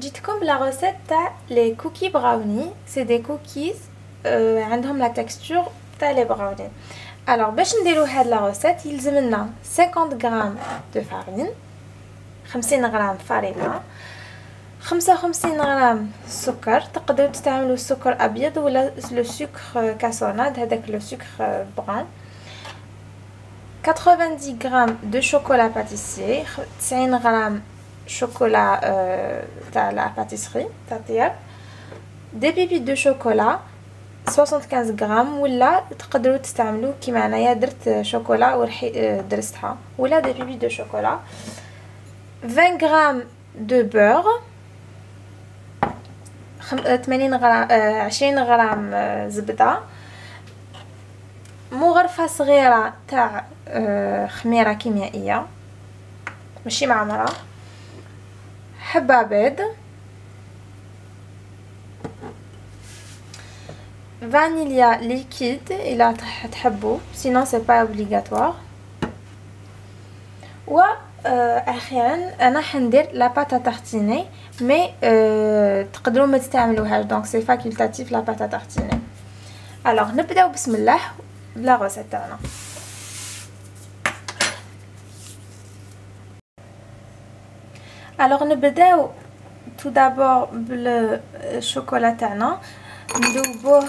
جيتكم بلا غوسيت تاع لي كوكي براوني. سي دي كوكيز عندهم لا تكستور تاع لي براوني. الوغ باش نديرو هاد لا غوسيت يلزمنا 50 غرام دو فارين، 50 غرام فارينه، 55 غرام سكر. تقدروا تستعملوا السكر ابيض ولا لو سكر كاسوناد، هذاك لو سكر بران. 90 غرام دو شوكولا باتيسير، 90 غرام شوكولا تاع لا باتيسري تاع الطياب. دي بيبيت دو شوكولا 75 غرام، ولا تقدروا تستعملوا كيما انايا درت شوكولا ورحي درستها، ولا دي بيبيت دو شوكولا. 20 غرام دو بور، 80 غرام 20 غرام زبده، مغرفه صغيره تاع خميره كيميائيه ماشي معمره، حبه بيض، فانيليا ليكيد الى تحبوا، سينون سي با اوبليغاتوار. و اخيرا انا حندير لا باتا تارتيني، مي تقدروا ما تستعملوهاش، دونك سي فاكولتاتيف لا باتا تارتيني. الوغ نبداو بسم الله بلا غوسيت تاعنا. الوغ نبداو تو دابور بالشوكولا تاعنا، ندوبوه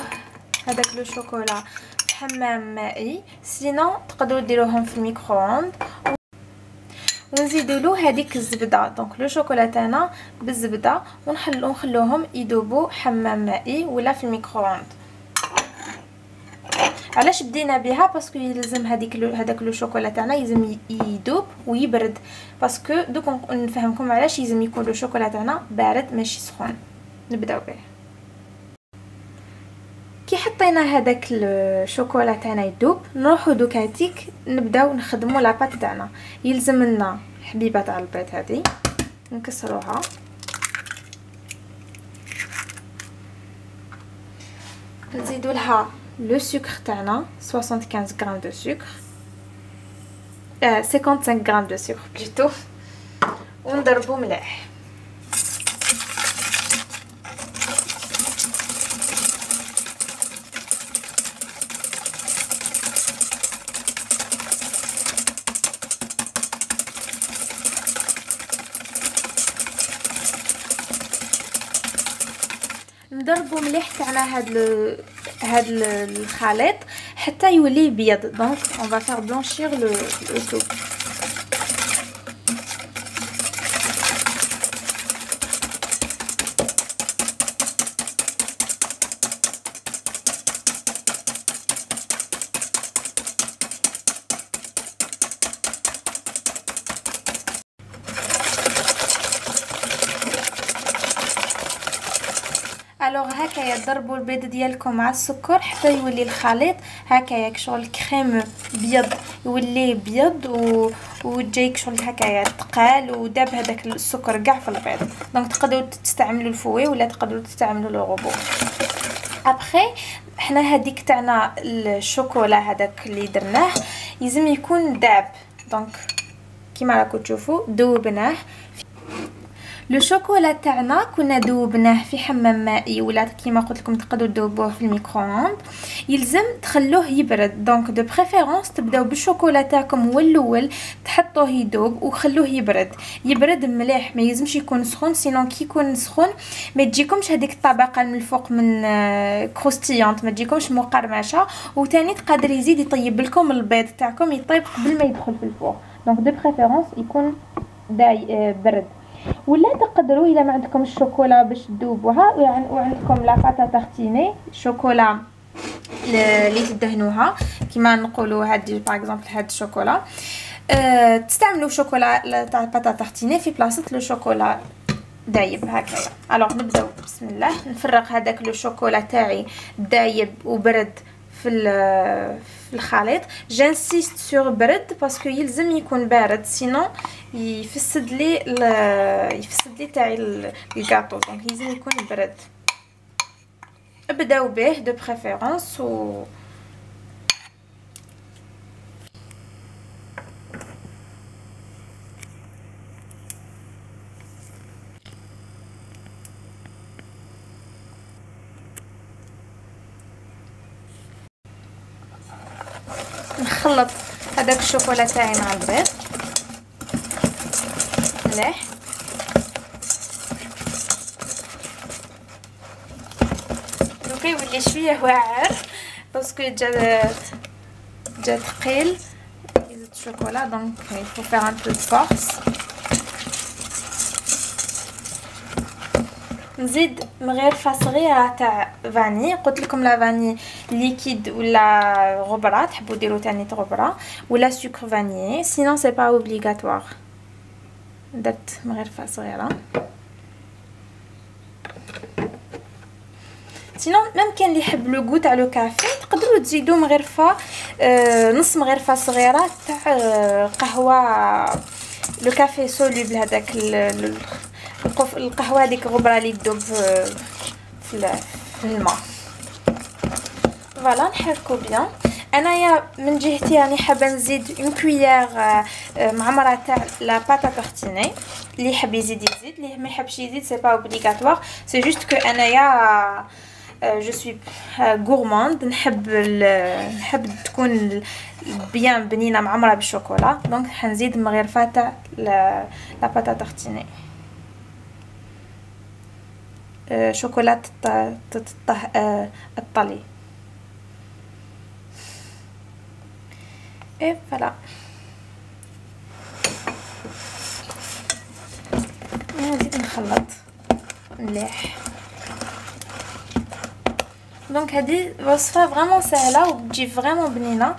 هذاك لو شوكولا في حمام مائي، سينون تقدروا ديروهم في الميكرووند، ونزيدوا له هذيك الزبده. دونك لو شوكولا تاعنا بالزبده ونخلوهم يذوبوا حمام مائي ولا في الميكرووند. علاش بدينا بها؟ باسكو يلزم هذاك لو شوكولا تاعنا يلزم يذوب ويبرد، باسكو دوك نفهمكم علاش يلزم يكون لو شوكولا تاعنا بارد ماشي سخون. نبداو به. كي حطينا هذاك الشوكولا تاعنا يذوب، نروحو دوكاتيك نبداو نخدموا لاباط تاعنا. يلزم لنا حبيبه تاع البيض هذه نكسروها، نزيدوا لها لو سكر تاعنا 75 غرام دو سكر، 55 غرام دو سكر بلوتو، ونضربو مليح. نضربو مليح تاعنا هاد الخليط حتى يولي بيض. دونك on va faire blanchir le tout. الوغ هكايا ضربوا البيض ديالكم مع السكر حتى يولي الخليط هكايا شغل كريم بيض، يولي بيض وجايك شغل هكايا ثقال، وداب هذاك السكر كاع في البيض. دونك تقدروا تستعملوا الفوي ولا تقدروا تستعملوا لو غوبو. ابري حنا هذيك تاعنا الشوكولا هذاك اللي درناه يلزم يكون داب، دونك كيما راكم تشوفوا ذوبناه. لو شوكولا تاعنا كنا ذوبناه في حمام مائي ولا كيما قلت لكم تقدروا تذوبوه في الميكرووند، يلزم تخلوه يبرد. دونك دو بريفيرونس تبداو بالشوكولا تاعكم هو الاول، تحطوه يذوب وخلوه يبرد مليح، ما يلزمش يكون سخون، سينون كي يكون سخون ما تجيكمش هذيك الطبقه من الفوق من كروستيانت، ما تجيكمش مقرمشه، وثاني تقدر يزيد يطيب لكم البيض تاعكم يطيب قبل ما يدخل في الفوق. دونك دو بريفيرونس يكون برد. ولا تقدروا الا ما عندكم الشوكولا باش تذوبوها وعندكم لا باتا تارتيني شوكولا اللي تدهنوها كيما نقولوا هادي باغ اكزومبل هاد الشوكولا، تستعملوا شوكولا تاع باتا تارتيني في بلاصه لو شوكولا دايب هكايا. الوغ نبداو بسم الله. نفرغ هذاك لو شوكولا تاعي دايب وبرد في الخليط. جانسيست سور برد باسكو يلزم يكون بارد، سينون يفسد لي تاعي الكاطو، دونك يلزم يكون برد. ابداو به دو بريفيرونس نخلط هذاك الشوكولا تاعي مع البيض مليح. دوكا يولي شويه واعر باسكو جا ثقيل زيت الشوكولا، دونك il faut faire un peu de force. نزيد مغرفه صغيره تاع فاني، قلت لكم لا فاني ليكيد ولا غبره، تحبوا ديروا تاني غبره ولا سكر فاني، سينون سي با اوبليغاتوار. درت مغرفه صغيره، سينون ميم كاين اللي يحب لو غو تاع لو كافي تقدروا تزيدوا مغرفه نص مغرفه صغيره تاع قهوه لو كافي سولوبل، هذاك القهوه هذيك غبره اللي تذوب في الماء. فوالا نحركو بيان. انايا من جهتي راني حابه نزيد اون كويير معمره تاع لا باتا تورتيني، اللي يحب يزيد يزيد، اللي ما يحبش يزيد سي با اوبليغاتوار، سي جوست كو انايا جو سوي غورماند، نحب تكون بيان بنينه معمره بالشوكولا، دونك حنزيد مغرفه تاع لا باتا تورتيني شوكولا الطلي. اي فوالا نزيد نخلط مليح. دونك هذه وصفه فريمون سهله وتجي فريمون بنينه،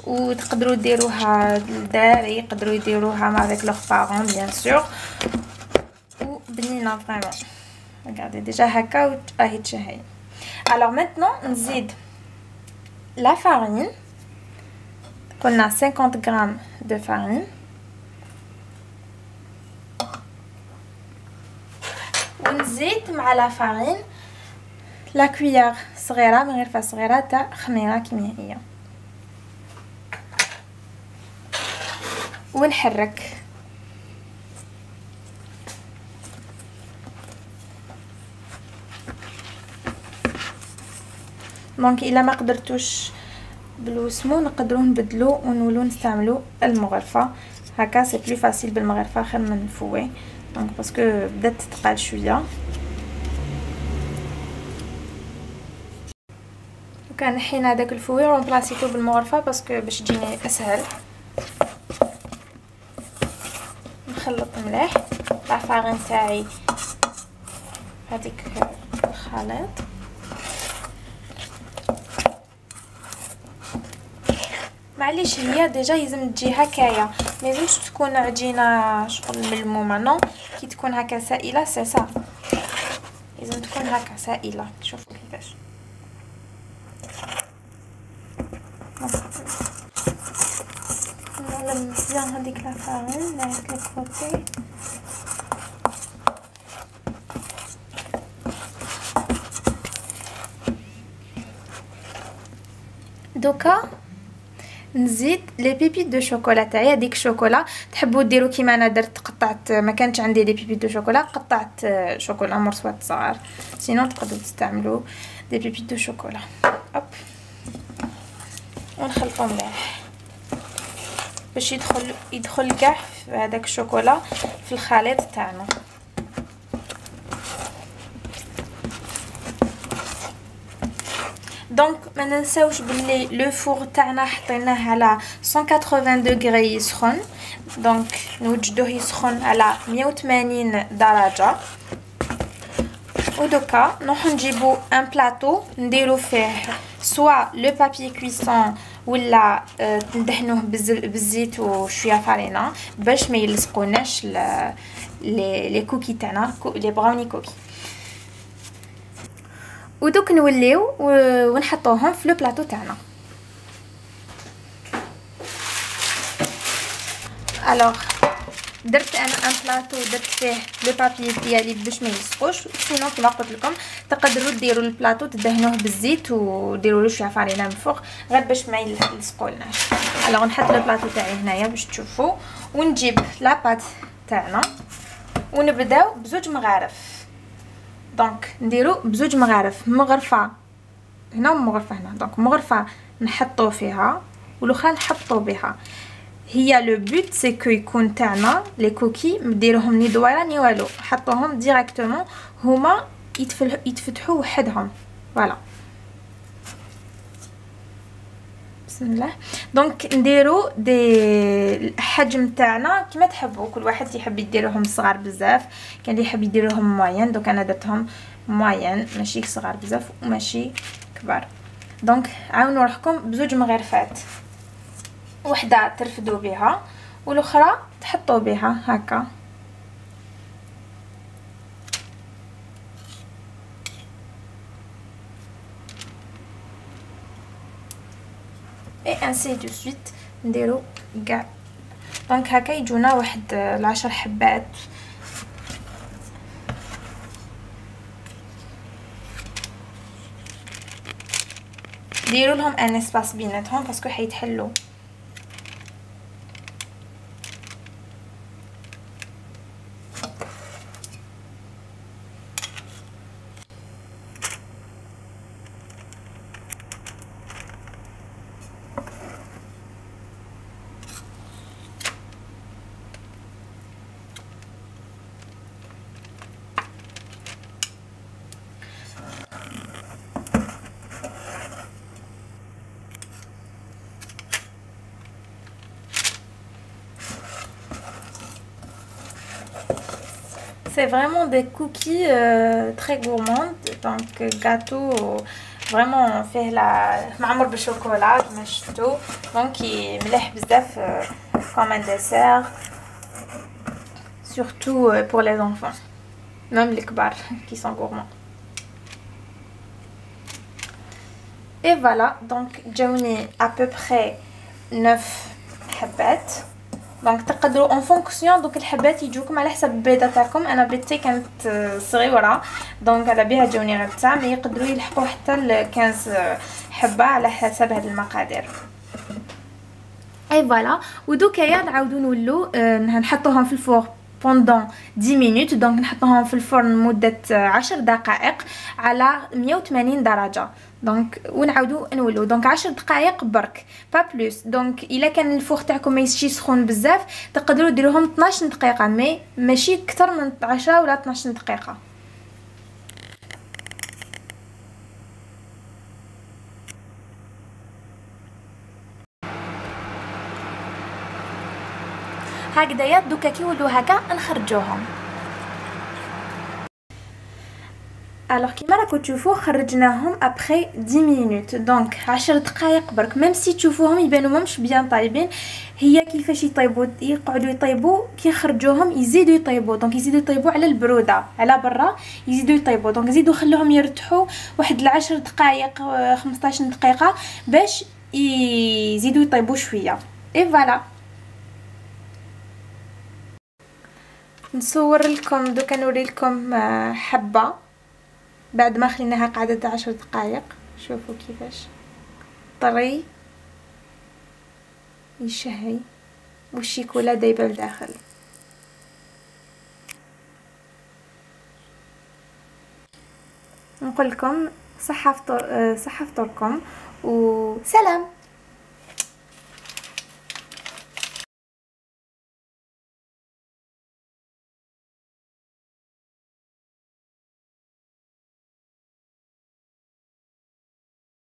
وتقدروا ديروها للدراري، يقدروا يديروها مع داك لوغ بارون بيان سور، وبنينه فريمون. regardez déjà هكا راهي تشهي. alors maintenant نزيد لا فارين، قلنا 50 غرام دو فارين، ونزيد مع لا فارين لا كويير صغيره مغرفه صغيره تاع خميره كيميائيه، ونحرك. دونك الا ما قدرتوش بالوسمو نقدروا نبدلو ونولو نستعملو المغرفه، هكا سي بلو فاسيل بالمغرفه خير من الفوي، دونك باسكو بدات تثقل شويه. وكان حين هذاك الفوي رومبلاسيتو بالمغرفه باسكو باش تجيني اسهل. نخلط مليح لا فارين تاعي هذيك الخليط، معليش هي ديجا يلزم تجي هكايا، ما يلزمش تكون عجينه شغل ملمومه، نو كي تكون هكا سائله سي صا، لازم تكون هكا سائله. شوفوا كيفاش نعلم بيان هذيك لا فارين نعيط لك كوتي. دوكا نزيد لي بيبيت دو شوكولا تاعي، هذيك الشوكولا تحبوا ديروا كيما انا درت، قطعت ما كانش عندي لي بيبيت دو شوكولا قطعت شوكولا مرصوات صغار، سينو تقدروا تستعملوا دي بيبيت دو شوكولا. هوب ونخلطو مليح باش يدخل كاع هذاك الشوكولا في الخليط تاعنا. دونك ما ننساوش بلي لو فور تاعنا حطيناه على 180 دوغري يسخن، دونك نوجدوه يسخن على 180 درجه. ودوكا نروحو نجيبو ان بلاطو نديرو فيه سوا لو بابي كويسون ولا ندهنوه بالزيت وشويه فارينه باش ما يلصقوناش لي كوكي تاعنا، لي براوني كوكي. ودوك نوليو ونحطوهم في لو بلاطو تاعنا. الوغ درت انا ان بلاطو درت فيه لو بابي ديالي باش ما يلصقوش، سينو كما قلت لكم تقدروا ديروا البلاطو تدهنوه بالزيت وديروا له شويه فارينه من فوق غير باش ما يلصقولناش. الوغ نحط لو بلاطو تاعي هنايا باش تشوفوا، ونجيب لاباط تاعنا ونبداو بزوج مغارف. دونك نديرو بزوج مغارف، مغرفه هنا ومغرفه هنا، دونك مغرفه نحطو فيها والاخرى نحطو بها. هي لو بوت سي كو يكون تاعنا لي كوكي مديروهم ني دويره ني والو، حطوهم ديريكتومون هما يتفتحوا وحدهم. فوالا بسم الله. دونك نديرو دي الحجم تاعنا كما تحبوا، كل واحد يحب يديرهم صغار بزاف، كان اللي يحب يديرهم موين. دونك انا درتهم موين ماشي صغار بزاف وماشي كبار. دونك عاونوا روحكم بزوج مغرفات، وحده ترفدوا بها والاخرى تحطوا بها هكا. اي انسي دو سويت نديرو كاع. دونك هكا يجونا واحد 10 حبات. ديروا لهم ان اسباس بيناتهم باسكو حيتحلوا. C'est vraiment des cookies très gourmandes. Donc gâteau vraiment fait la معمر بالشوكولا كما شفتوا. Donc مليح بزاف comme un dessert, surtout pour les enfants, même les كبار qui sont gourmands. Et voilà, donc جاوني à peu près 9 حبات. دونك تقدروا اون فونكسيون دوك الحبات يجوكم على حسب البيضه تاعكم. انا بيضتي كانت صغيره دونك على بها جاوني غير 9، مي يقدروا يلحقوا حتى ل 15 حبه على حسب هاد المقادير. اي فوالا. ودوكايا نعاودو نولو نحطوهم في الفور بوندون 10 مينوت. دونك نحطوهم في الفرن مده 10 دقائق على 180 درجه. دونك ونعاودو نولو. دونك 10 دقائق برك با بلوس. دونك الا كان الفوخ تاعكم ماشي سخون بزاف تقدروا ديروهم 12 دقيقه، مي ماشي اكثر من 10 ولا 12 دقيقه. هكذايا دوكا كي يولوا هكا نخرجوهم. الوغ كيما راكم تشوفوا خرجناهم ابري 10 مينوت. دونك 10 دقائق برك، ميم سي تشوفوهم يبانوا مش بيان طايبين. هي كيفاش يطيبوا، يقعدوا يطيبوا كي خرجوهم يزيدوا يطيبوا. دونك يزيدوا يطيبوا على البروده على برا، يزيدوا يطيبوا. دونك زيدوا خلوهم يرتاحوا واحد 10 دقائق 15 دقيقه باش يزيدوا يطيبوا شويه. اي فوالا. نصور لكم دوكا نوري لكم حبه بعد ما خليناها قعدت 10 دقائق. شوفوا كيفاش طري يشهي والشيكولا دايبه لداخل. نقول لكم صحه فطوركم وسلام.